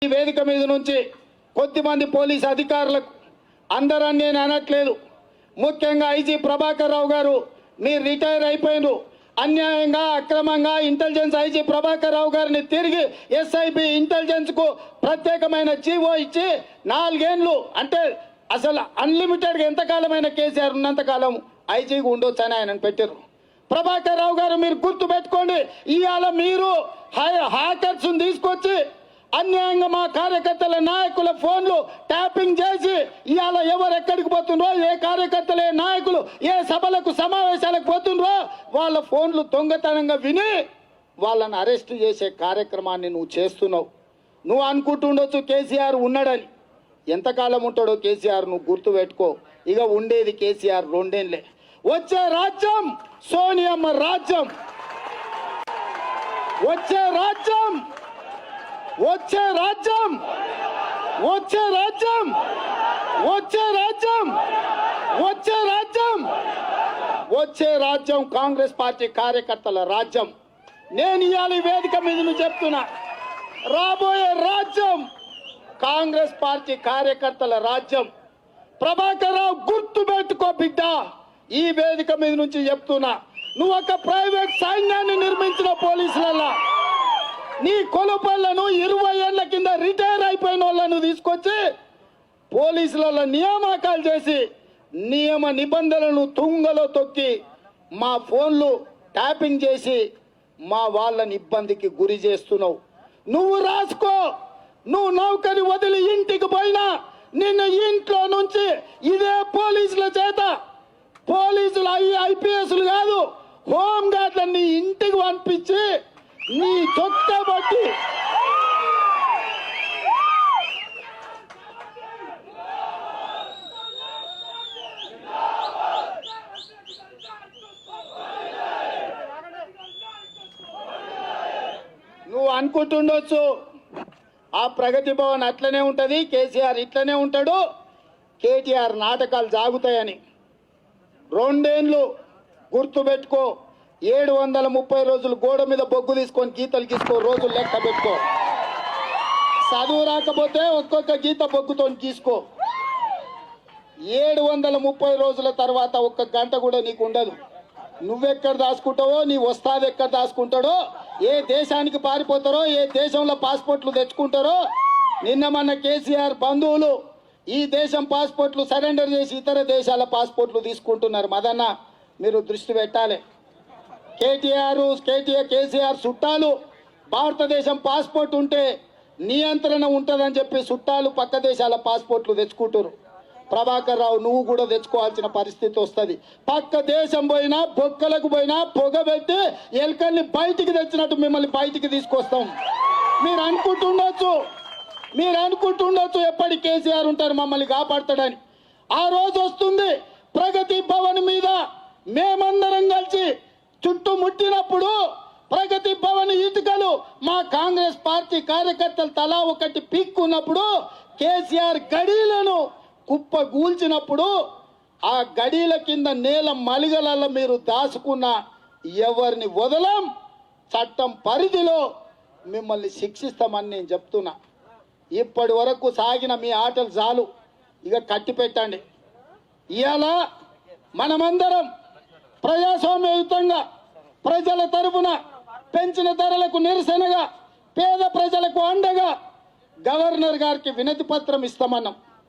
ఈ వేదిక మీద నుంచి కొద్దిమంది పోలీస్ అధికారులకు అందరని నేను అనట్లేదు, ముఖ్యంగా ఐజీ ప్రభాకర్ రావు గారు మీరు రిటైర్ అయిపోయినారు, అన్యాయంగా అక్రమంగా ఇంటెలిజెన్స్ ఐజీ ప్రభాకర్ రావు గారిని తిరిగి ఎస్ఐబి ఇంటెలిజెన్స్కు ప్రత్యేకమైన జీవో ఇచ్చి 4 ఏళ్ళు అంటే అసలు అన్లిమిటెడ్గా ఎంతకాలమైన కేసీఆర్ ఉన్నంతకాలం ఐజీగా ఉండొచ్చు అని ఆయన పెట్టారు. ప్రభాకర్ రావు గారు మీరు గుర్తు పెట్టుకోండి, ఇవాళ మీరు హ్యాకర్స్ తీసుకొచ్చి అన్యాయంగా మా కార్యకర్తల నాయకుల ఫోన్లు ట్యాపింగ్ చేసి ఇవాళ ఎవరు ఎక్కడికి పోతుండ్రో, ఏ కార్యకర్తలే నాయకులు ఏ సభలకు సమావేశాలకు పోతుండ్రో వాళ్ళ ఫోన్లు దొంగతనంగా విని వాళ్ళని అరెస్ట్ చేసే కార్యక్రమాన్ని నువ్వు చేస్తున్నావు. నువ్వు అనుకుంటుండొచ్చు కేసీఆర్ ఉన్నాడని, ఎంతకాలం ఉంటాడో కేసీఆర్ నువ్వు గుర్తు పెట్టుకో. ఇక ఉండేది కేసీఆర్ 2 ఏళ్లే. వచ్చే రాజ్యం సోనియమ్మ రాజ్యం, వచ్చే రాజ్యం వచ్చే రాజ్యం వచ్చే రాజ్యం వచ్చే రాజ్యం వచ్చే రాజ్యం వచ్చే రాజ్యం కాంగ్రెస్ పార్టీ కార్యకర్తల రాజ్యం. నేను ఇవాళ వేదిక మీద చెప్తున్నా, రాబోయే రాజ్యం కాంగ్రెస్ పార్టీ కార్యకర్తల రాజ్యం. ప్రభాకర్ రావు గుర్తు పెట్టుకో బిడ్డ, ఈ వేదిక మీద నుంచి చెప్తున్నా, నువ్వు ఒక ప్రైవేట్ సైన్యాన్ని నిర్మించిన పోలీసులల్లా నీ కొలుపళ్లను 20 ఏళ్ల కింద రిటైర్ అయిపోయిన వాళ్ళను తీసుకొచ్చి పోలీసుల నియామకాలు చేసి నియమ నిబంధనలను తుంగలో తొక్కి మా ఫోన్లు ట్యాపింగ్ చేసి మా వాళ్ళని ఇబ్బందికి గురి చేస్తున్నావు. నువ్వు రాసుకో, నువ్వు నౌకరి వదిలి ఇంటికి పోయినా నిన్ను ఇంట్లో నుంచి ఇదే పోలీసుల చేత, పోలీసులు ఐపీఎస్లు కాదు హోం గార్డ్లను నీ ఇంటికి పంపించి నీ తొక్క బట్టి నువ్వు అనుకుంటుండొచ్చు ఆ ప్రగతి భవన్ అట్లనే ఉంటుంది, కేసీఆర్ ఇట్లనే ఉంటాడు, కేటీఆర్ నాటకాలు సాగుతాయని. 2 ఏళ్ళు గుర్తుపెట్టుకో, 730 రోజులు గోడ మీద బొగ్గు తీసుకొని గీతలు గీసుకో, రోజులు లెక్క పెట్టుకో. చదువు రాకపోతే ఒక్కొక్క గీత బొగ్గుతో గీసుకో. 730 రోజుల తర్వాత 1 గంట కూడా నీకు ఉండదు. నువ్వెక్కడ దాచుకుంటావో, నీ వస్తాది ఎక్కడ దాచుకుంటాడో, ఏ దేశానికి పారిపోతారో, ఏ దేశంలో పాస్పోర్ట్లు తెచ్చుకుంటారో. నిన్న మన కేసీఆర్ బంధువులు ఈ దేశం పాస్పోర్ట్లు సరెండర్ చేసి ఇతర దేశాల పాస్పోర్ట్లు తీసుకుంటున్నారు. మదన్న మీరు దృష్టి పెట్టాలి. కేసీఆర్ చుట్టాలు భారతదేశం పాస్పోర్ట్ ఉంటే నియంత్రణ ఉంటుందని చెప్పి చుట్టాలు పక్క దేశాల పాస్పోర్ట్లు తెచ్చుకుంటారు. ప్రభాకర్ రావు నువ్వు కూడా తెచ్చుకోవాల్సిన పరిస్థితి వస్తుంది. పక్క దేశం పోయినా బొక్కలకు పోయినా పొగబెట్టి ఎలుకల్ని బయటికి తెచ్చినట్టు మిమ్మల్ని బయటికి తీసుకొస్తాం. మీరు అనుకుంటుండొచ్చు ఎప్పటి కేసీఆర్ ఉంటారు మమ్మల్ని కాపాడతాడని. ఆ రోజు వస్తుంది ప్రగతి భవన్ మీద మేమందరం కలిసి చుట్టుముట్టినప్పుడు ప్రగతి భవన్ ఇటుకలు మా కాంగ్రెస్ పార్టీ కార్యకర్తలు తలా ఒకటి పీక్కున్నప్పుడు కేసీఆర్ గడీలను కుప్పగూల్చినప్పుడు ఆ గడీల కింద నేల మలిగలలో మీరు దాచుకున్న ఎవరిని వదలం, చట్టం పరిధిలో మిమ్మల్ని శిక్షిస్తామని నేను చెప్తున్నా. ఇప్పటి వరకు సాగిన మీ ఆటలు చాలు, ఇక కట్టి పెట్టండి. ఇవాళ మనమందరం ప్రజాస్వామ్యయుతంగా ప్రజల తరఫున పెంచిన ధరలకు నిరసనగా పేద ప్రజలకు అండగా గవర్నర్ గారికి వినతి పత్రం ఇస్తామన్నాం.